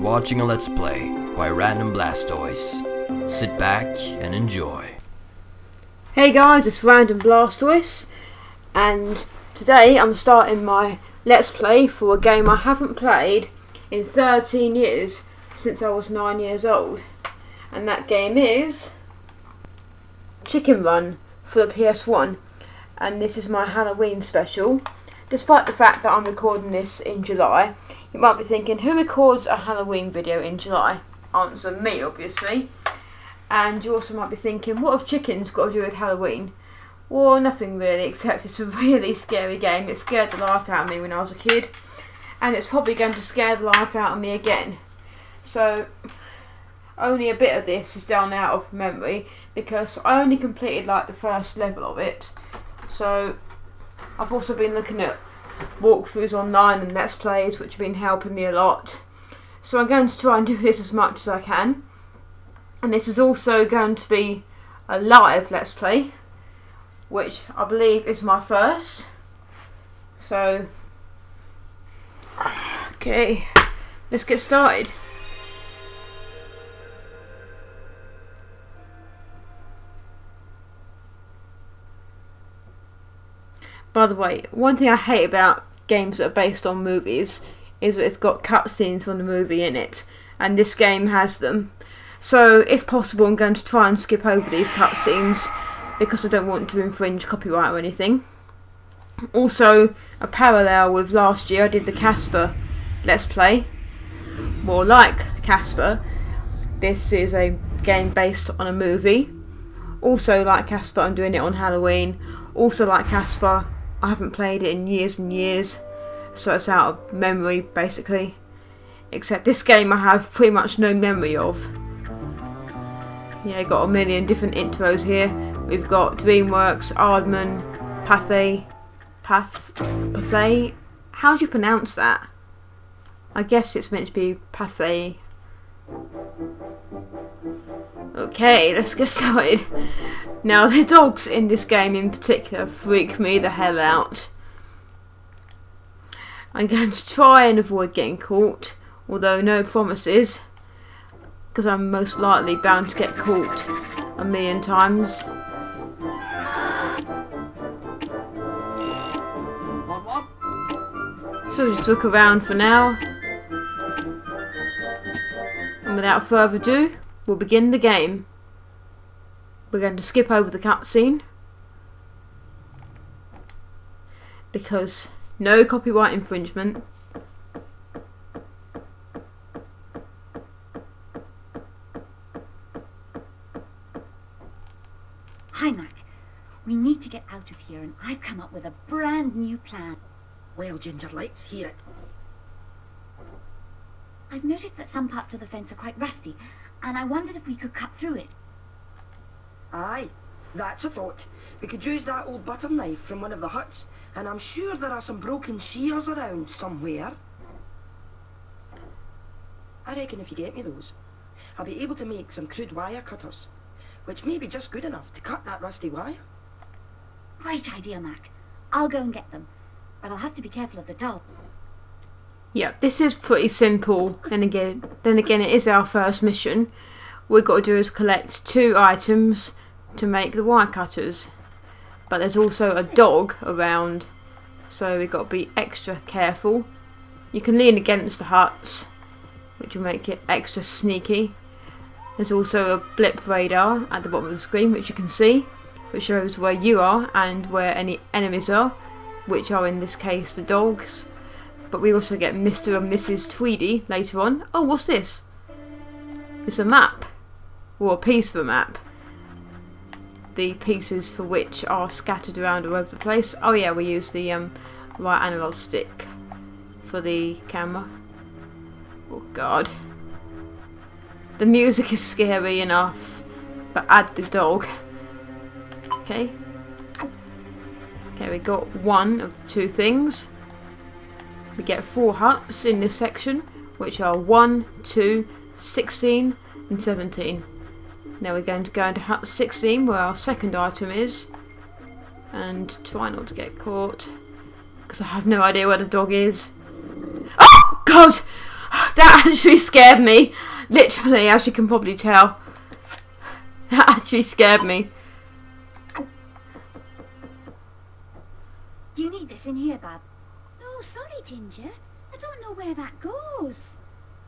watching a Let's Play by Random Blastoise. Sit back and enjoy. Hey guys, it's Random Blastoise, and today I'm starting my Let's Play for a game I haven't played in 13 years, since I was 9 years old. And that game is Chicken Run for the PS1, and this is my Halloween special. Despite the fact that I'm recording this in July, you might be thinking, who records a Halloween video in July? Answer, me, obviously. And you also might be thinking, what have chickens got to do with Halloween? Well, nothing really, except it's a really scary game. It scared the life out of me when I was a kid, and it's probably going to scare the life out of me again. So, only a bit of this is done out of memory, because I only completed like the first level of it. So, I've also been looking at walkthroughs online and Let's Plays, which have been helping me a lot. So I'm going to try and do this as much as I can. And this is also going to be a live Let's Play, which I believe is my first. So, okay, let's get started. By the way, one thing I hate about games that are based on movies is that it's got cutscenes from the movie in it, and this game has them. So, if possible, I'm going to try and skip over these cutscenes because I don't want to infringe copyright or anything. Also, a parallel with last year, I did the Casper Let's Play. More like Casper, this is a game based on a movie. Also, like Casper, I'm doing it on Halloween. Also, like Casper, I haven't played it in years and years, so it's out of memory basically. Except this game I have pretty much no memory of. Yeah, got a million different intros here. We've got DreamWorks, Aardman, Pathé. How do you pronounce that? I guess it's meant to be Pathé. Okay, let's get started. Now, the dogs in this game in particular freak me the hell out. I'm going to try and avoid getting caught, although no promises, because I'm most likely bound to get caught a million times. So just look around for now. And without further ado, we'll begin the game. We're going to skip over the cutscene because no copyright infringement. Hi Mac, we need to get out of here and I've come up with a brand new plan. Well, Ginger, let's hear it. I've noticed that some parts of the fence are quite rusty, and I wondered if we could cut through it. Aye, that's a thought. We could use that old butter knife from one of the huts, and I'm sure there are some broken shears around somewhere. I reckon if you get me those, I'll be able to make some crude wire cutters, which may be just good enough to cut that rusty wire. Great idea, Mac. I'll go and get them, but I'll have to be careful of the dog. Yeah, this is pretty simple. Then again, it is our first mission. What we've got to do is collect 2 items to make the wire cutters. But there's also a dog around, so we've got to be extra careful. You can lean against the huts, which will make it extra sneaky. There's also a blip radar at the bottom of the screen, which you can see, which shows where you are and where any enemies are, which are in this case the dogs. But we also get Mr. and Mrs. Tweedy later on. Oh, what's this? It's a map. Or a piece of a map. The pieces for which are scattered around all over the place. Oh yeah, we use the right analog stick for the camera. Oh god. The music is scary enough, but add the dog. Okay. Okay, we got one of the 2 things. We get 4 huts in this section, which are 1, 2, 16 and 17. Now we're going to go into hut 16 where our second item is, and try not to get caught because I have no idea where the dog is. Oh God! That actually scared me. Literally, as you can probably tell. That actually scared me. Do you need this in here, Bab? No, sorry, Ginger. I don't know where that goes.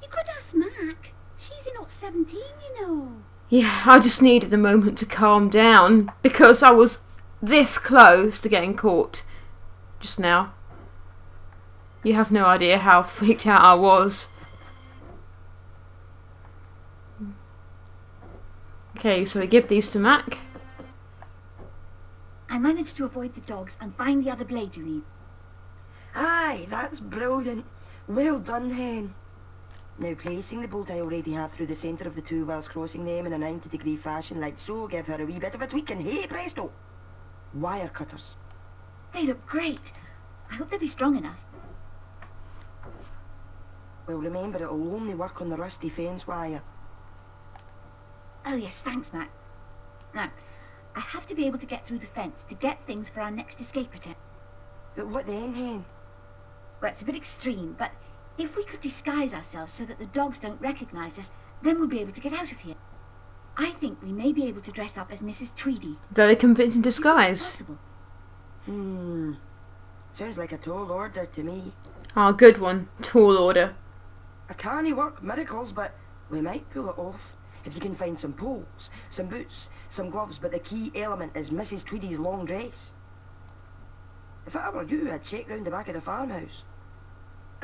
You could ask Mac. She's not 17, you know. Yeah, I just needed a moment to calm down because I was this close to getting caught just now. You have no idea how freaked out I was. Okay, so we give these to Mac. I managed to avoid the dogs and find the other blade you need. Aye, that's brilliant. Well done, Hen. Now placing the bolt I already have through the centre of the two whilst crossing them in a 90-degree fashion like so, give her a wee bit of a tweak and hey presto! Wire cutters. They look great. I hope they'll be strong enough. Well, remember, it'll only work on the rusty fence wire. Oh yes, thanks, Mac. Now, I have to be able to get through the fence to get things for our next escape attempt. But what then, Hen? Well, it's a bit extreme, but if we could disguise ourselves so that the dogs don't recognise us, then we'll be able to get out of here. I think we may be able to dress up as Mrs. Tweedy. Very convincing disguise. Possible. Sounds like a tall order to me. Oh, good one. Tall order. I can't work miracles, but we might pull it off. If you can find some poles, some boots, some gloves, but the key element is Mrs. Tweedy's long dress. If I were you, I'd check round the back of the farmhouse.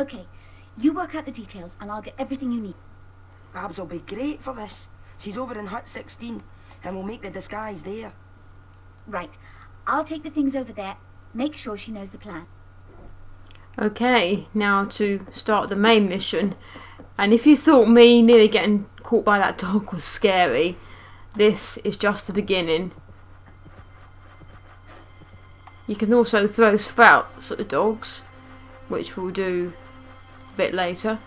Okay, you work out the details and I'll get everything you need. Babs will be great for this. She's over in Hut 16, and we'll make the disguise there. Right, I'll take the things over there, make sure she knows the plan. Okay, now to start the main mission. And if you thought me nearly getting caught by that dog was scary, this is just the beginning. You can also throw sprouts at the dogs, which we'll do a bit later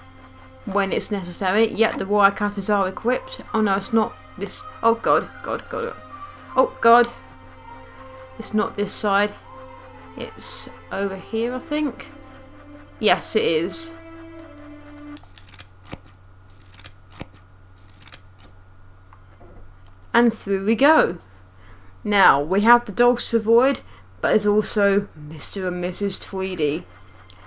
when it's necessary. Yet the wire cutters are equipped. Oh no, it's not this. Oh god. Oh god. It's not this side. It's over here, I think. Yes, it is. And through we go. Now, we have the dogs to avoid, but there's also Mr. and Mrs. Tweedy.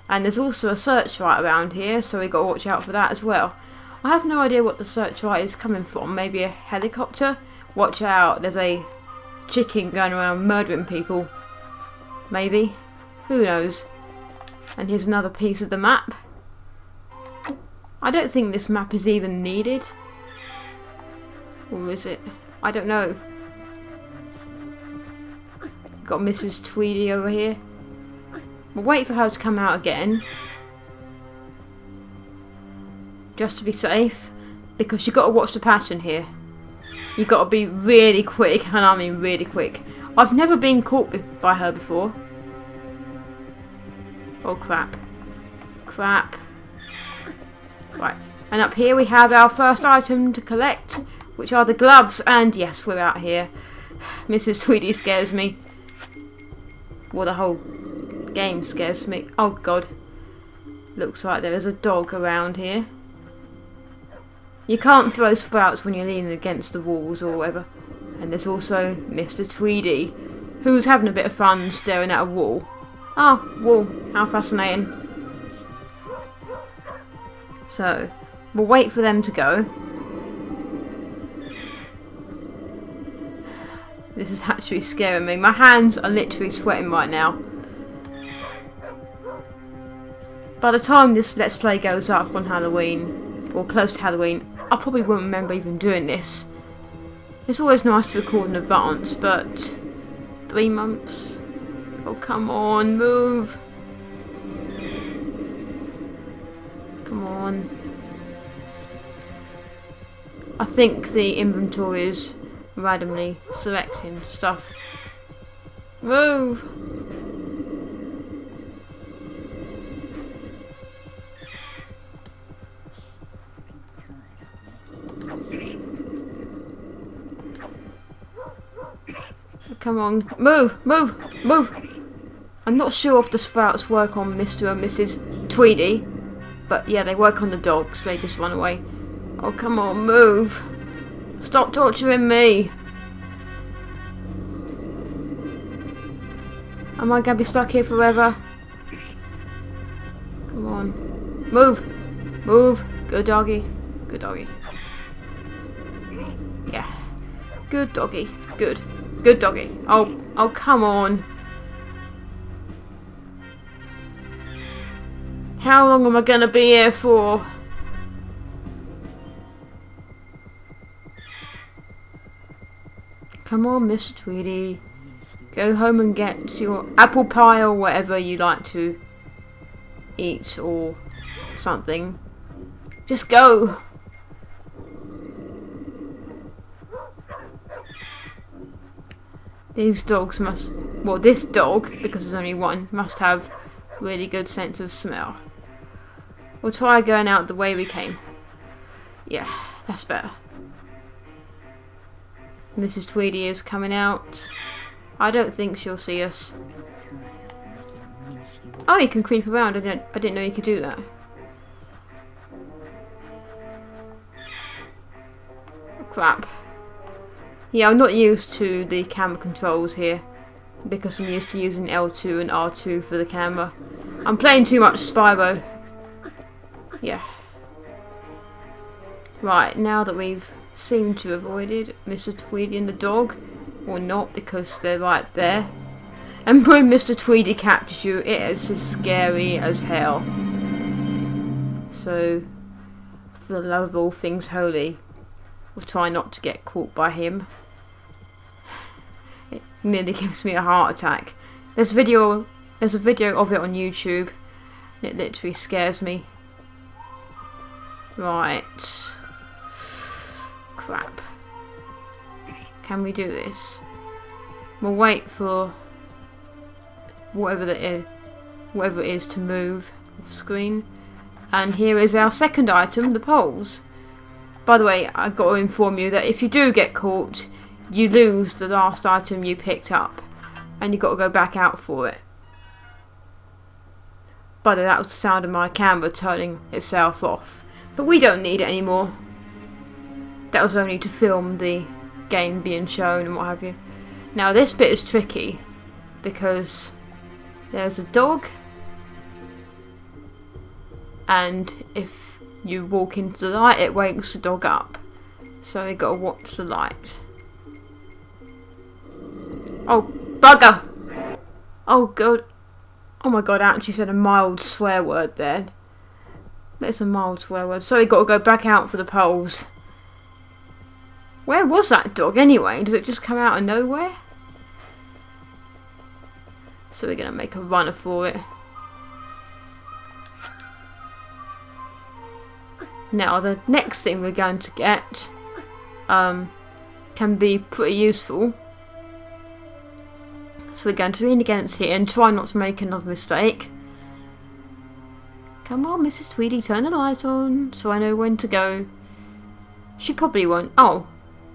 And there's also a searchlight around here, so we got to watch out for that as well. I have no idea what the searchlight is coming from. Maybe a helicopter? Watch out, there's a chicken going around murdering people. Maybe. Who knows? And here's another piece of the map. I don't think this map is even needed. Or is it? I don't know. Got Mrs. Tweedy over here. We'll wait for her to come out again. Just to be safe. Because you've got to watch the pattern here. You've got to be really quick. And I mean really quick. I've never been caught by her before. Oh crap. Crap. Right. And up here we have our first item to collect, which are the gloves. And yes, we're out here. Mrs. Tweedy scares me. Well, the whole game scares me. Oh god. Looks like there is a dog around here. You can't throw sprouts when you're leaning against the walls or whatever. And there's also Mr. Tweedy, who's having a bit of fun staring at a wall. Oh, wall. How fascinating. So, we'll wait for them to go. This is actually scaring me. My hands are literally sweating right now. By the time this Let's Play goes up on Halloween, or close to Halloween, I probably won't remember even doing this. It's always nice to record in advance, but 3 months? Oh, come on, move. Come on. I think the inventory is randomly selecting stuff. Move! Come on, move, move, move! I'm not sure if the sprouts work on Mr. and Mrs. Tweedy. But yeah, they work on the dogs. They just run away. Oh, come on, move. Stop torturing me. Am I gonna be stuck here forever? Come on. Move. Move. Good doggy. Good doggy. Yeah. Good doggy. Good. Good doggy. Oh, come on. How long am I gonna be here for? Come on, Mr. Tweedy. Go home and get your apple pie or whatever you like to eat or something. Just go. These dogs must... Well, this dog, because there's only one, must have really good sense of smell. We'll try going out the way we came. Yeah, that's better. Mrs. Tweedy is coming out. I don't think she'll see us. Oh, you can creep around. I didn't know you could do that. Oh, crap. Yeah, I'm not used to the camera controls here because I'm used to using L2 and R2 for the camera. I'm playing too much Spyro. Yeah. Right, now that we've seemed to have avoided Mr. Tweedy and the dog, or not because they're right there, and when Mr. Tweedy captures you, it is as scary as hell. So, for the love of all things holy, we'll try not to get caught by him. It nearly gives me a heart attack. There's a video of it on YouTube. It literally scares me. Right. Crap. Can we do this? We'll wait for whatever it is to move off screen. And here is our second item, the poles. By the way, I've got to inform you that if you do get caught, you lose the last item you picked up. And you've got to go back out for it. By the way, that was the sound of my camera turning itself off. But we don't need it anymore. That was only to film the game being shown and what have you. Now this bit is tricky because there's a dog, and if you walk into the light it wakes the dog up, so you gotta watch the light. Oh bugger! Oh god! Oh my god! I actually said a mild swear word there. That's a mild swear word. So we gotta go back out for the poles. Where was that dog anyway? Did it just come out of nowhere? So we're going to make a runner for it. Now the next thing we're going to get can be pretty useful. So we're going to lean against here and try not to make another mistake. Come on, Mrs. Tweedy, turn the light on so I know when to go. She probably won't. Oh.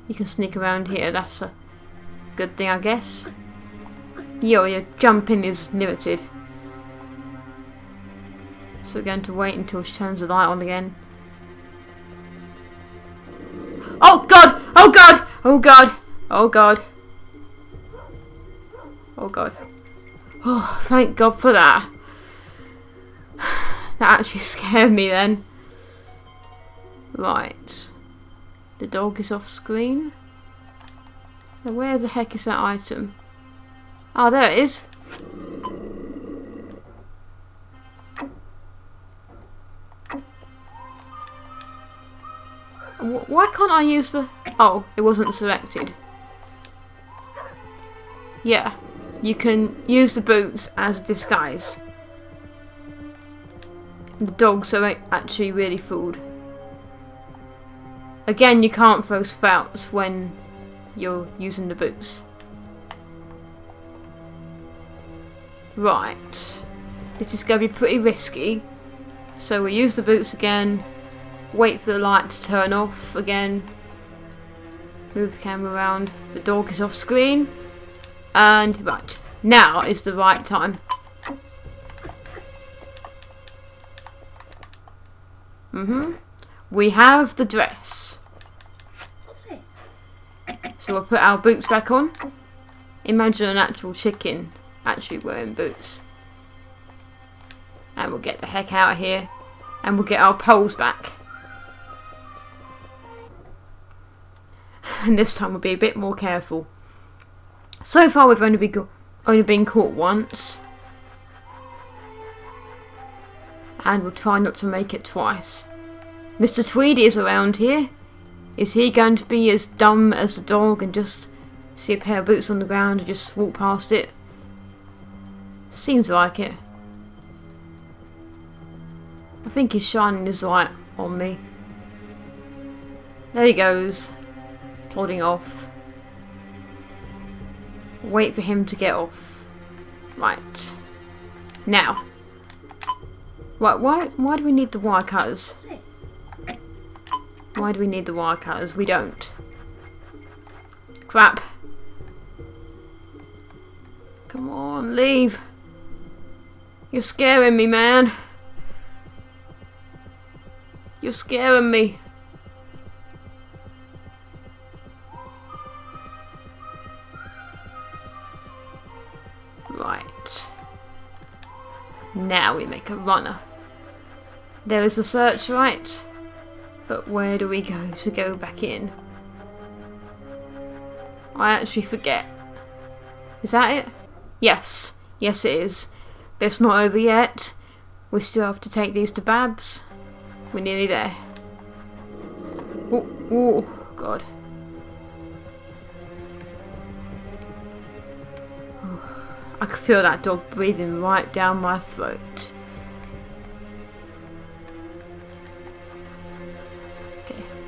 You can sneak around here, that's a good thing I guess. Your jumping is limited. So we're going to wait until she turns the light on again. Oh god! Oh god! Oh god! Oh god! Oh god. Oh, thank god for that. That actually scared me then. Right. The dog is off screen. Now where the heck is that item? Ah, there it is. Why can't I use the... Oh, it wasn't selected. Yeah, you can use the boots as a disguise. The dogs are actually really fooled. Again, you can't throw spouts when you're using the boots. Right. This is going to be pretty risky. So we use the boots again. Wait for the light to turn off again. Move the camera around. The dog is off screen. And right. Now is the right time. We have the dress. So we'll put our boots back on. Imagine an actual chicken actually wearing boots. And we'll get the heck out of here. And we'll get our poles back. And this time we'll be a bit more careful. So far we've only been caught once. And we'll try not to make it twice. Mr. Tweedy is around here. Is he going to be as dumb as the dog and just see a pair of boots on the ground and just walk past it? Seems like it. I think he's shining his light on me. There he goes. Plodding off. Wait for him to get off. Right. Now. Right, why do we need the wire cutters? Why do we need the wire cutters? We don't. Crap. Come on, leave. You're scaring me, man. You're scaring me. Right. Now we make a runner. There is the searchlight. But where do we go to go back in? I actually forget. Is that it? Yes. Yes it is. But it's not over yet. We still have to take these to Babs. We're nearly there. Oh, oh God. I can feel that dog breathing right down my throat.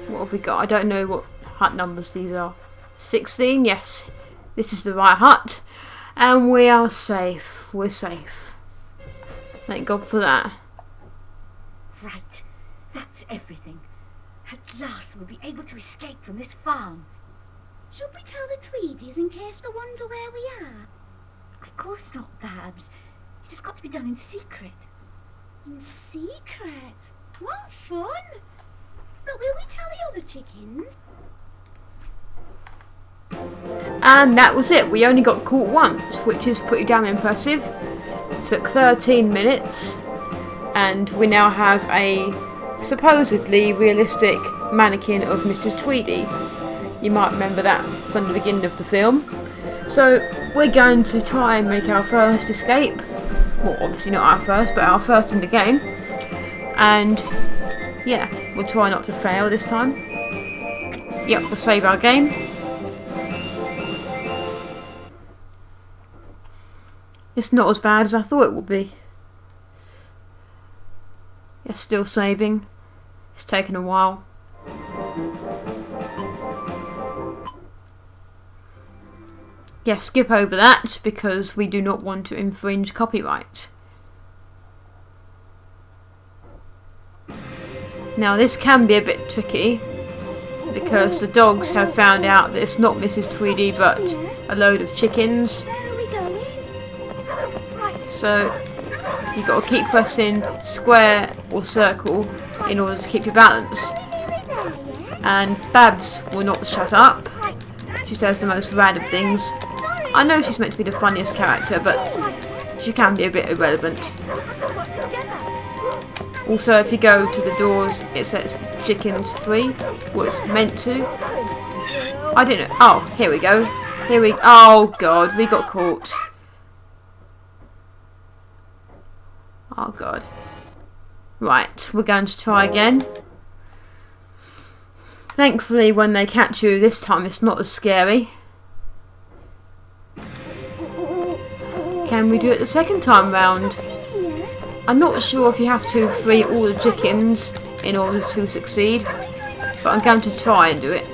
What have we got? I don't know what hut numbers these are. 16? Yes. This is the right hut. And we are safe. We're safe. Thank God for that. Right. That's everything. At last we'll be able to escape from this farm. Should we tell the Tweedies in case they wonder where we are? Of course not, Babs. It has got to be done in secret. In secret? What fun! But will we tell the other chickens? And that was it. We only got caught once, which is pretty damn impressive. It took 13 minutes. And we now have a supposedly realistic mannequin of Mrs. Tweedy. You might remember that from the beginning of the film. So we're going to try and make our first escape. Well, obviously not our first, but our first in the game. And yeah, we'll try not to fail this time. Yep, we'll save our game. It's not as bad as I thought it would be. It's still saving. It's taken a while. Yeah, skip over that because we do not want to infringe copyright. Now this can be a bit tricky because the dogs have found out that it's not Mrs. Tweedy but a load of chickens. So you've got to keep pressing square or circle in order to keep your balance. And Babs will not shut up. She says the most random things. I know she's meant to be the funniest character, but she can be a bit irrelevant. Also, if you go to the doors, it says chickens free. Well, it's meant to. I don't know. Oh, here we go. Oh God, we got caught. Oh God. Right, we're going to try again. Thankfully, when they catch you this time, it's not as scary. Can we do it the second time round? I'm not sure if you have to free all the chickens in order to succeed, but I'm going to try and do it.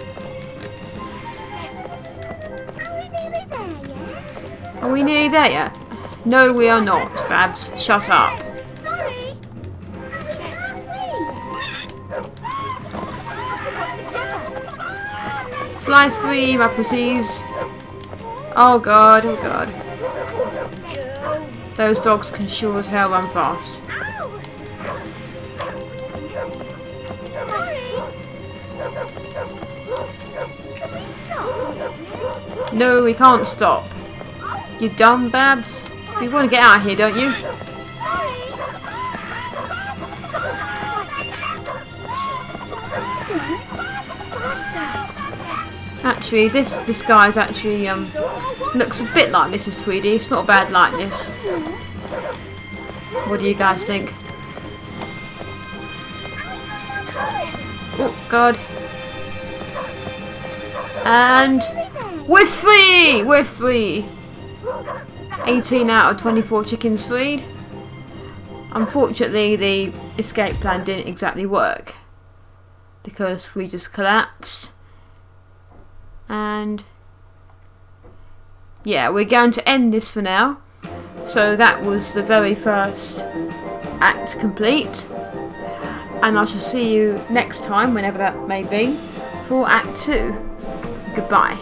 Are we nearly there yet? No, we are not, Babs. Shut up. Fly free, my pretties. Oh God, oh God. Those dogs can sure as hell run fast. No, we can't stop. You dumb Babs. You want to get out of here, don't you? Actually, this guy's actually looks a bit like Mrs. Tweedy. It's not a bad likeness. What do you guys think? Oh God! And we're free! We're free! 18 out of 24 chickens freed. Unfortunately, the escape plan didn't exactly work because we just collapsed. And yeah, we're going to end this for now. So that was the very first act complete. And I shall see you next time, whenever that may be, for Act 2. Goodbye.